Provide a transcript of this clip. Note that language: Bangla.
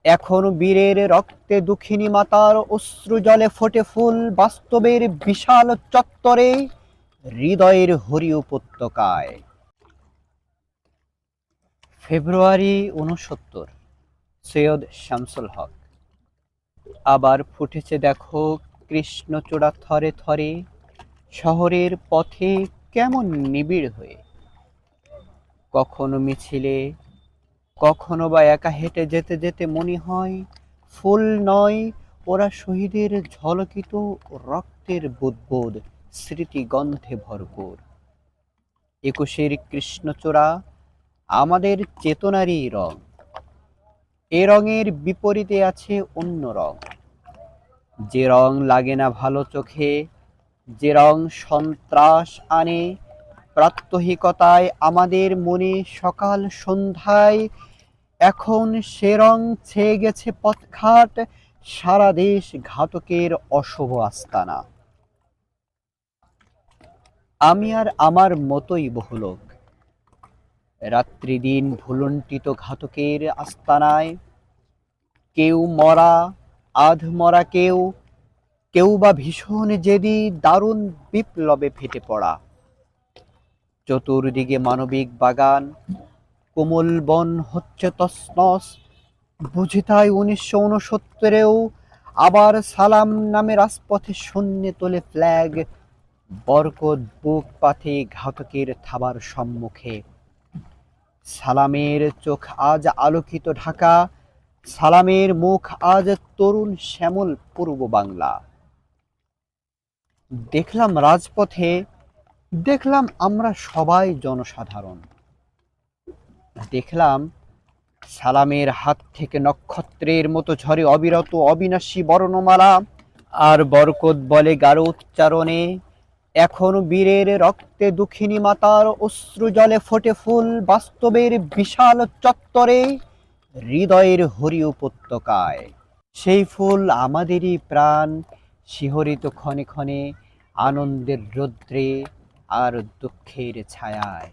এখন বীরের রক্তে দুঃখিনী মাতার অশ্রু জলে ফোটে ফুল বাস্তবের বিশাল চত্বরে, হৃদয়ের হরি উপত্যকায়। ফেব্রুয়ারি ৬৯, সৈয়দ শামসুল হক। আবার ফুটেছে দেখো কৃষ্ণচূড়া থরে থরে, শহরের পথে কেমন নিবিড় হয়ে। কখনো মিছিলে, কখনো বা একা হেঁটে যেতে যেতে মনে হয় ফুল নয়, ওরা শহীদের ঝলকিত রক্তের বুদবুদ, স্মৃতি গন্ধে ভরপুর। একুশের কৃষ্ণচূড়া আমাদের চেতনারই রং। এ রঙের বিপরীতে আছে অন্য রং, যে রং লাগে না ভালো চোখে, যে রং সন্ত্রাস আনে প্রাত্যহিকতায় আমাদের মনে সকাল সন্ধ্যায়। এখন সে রং ছেয়ে গেছে পথঘাট, সারা দেশ ঘাতকের অশুভ আস্তানা। আমি আর আমার মতোই বহু লোক, রাত্রি দিন ভুলুণ্ঠিত ঘাতকের আস্তানায়। কেউ মরা, আধ মরা, কেউ কেউ বা ভীষণ জেদি, দারুণ বিপ্লবে ফেটে পড়া। চতুর্দিকে মানবিক বাগান, কোমল বন হচ্ছে তছনছ। বুঝি তাই ১৯৬৯-এও আবার সালাম নামে রাজপথে শূন্যে তোলে ফ্ল্যাগ। বরকত বুক পাথে ঘাতকের থাবার সম্মুখে। সালামের চোখ আজ আলোকিত ঢাকা, সালামের মুখ আজ তরুণ শ্যামল পূর্ব বাংলা। দেখলাম রাজপথে, দেখলাম আমরা সবাই জনসাধারণ। দেখলাম সালামের হাত থেকে নক্ষত্রের মতো ঝরে অবিরত অবিনাশী বর্ণমালা। আর বরকত বলে গাঢ় উচ্চারণে, এখন বীরের রক্তে দুঃখিনী মাতার অশ্রু জলে ফোটে ফুল বাস্তবের বিশাল চত্বরে, হৃদয়ের হরি উপত্যকায়। সেই ফুল আমাদেরই প্রাণ, শিহরিত ক্ষণে ক্ষণে আনন্দের রৌদ্রে আর দুঃখের ছায়ায়।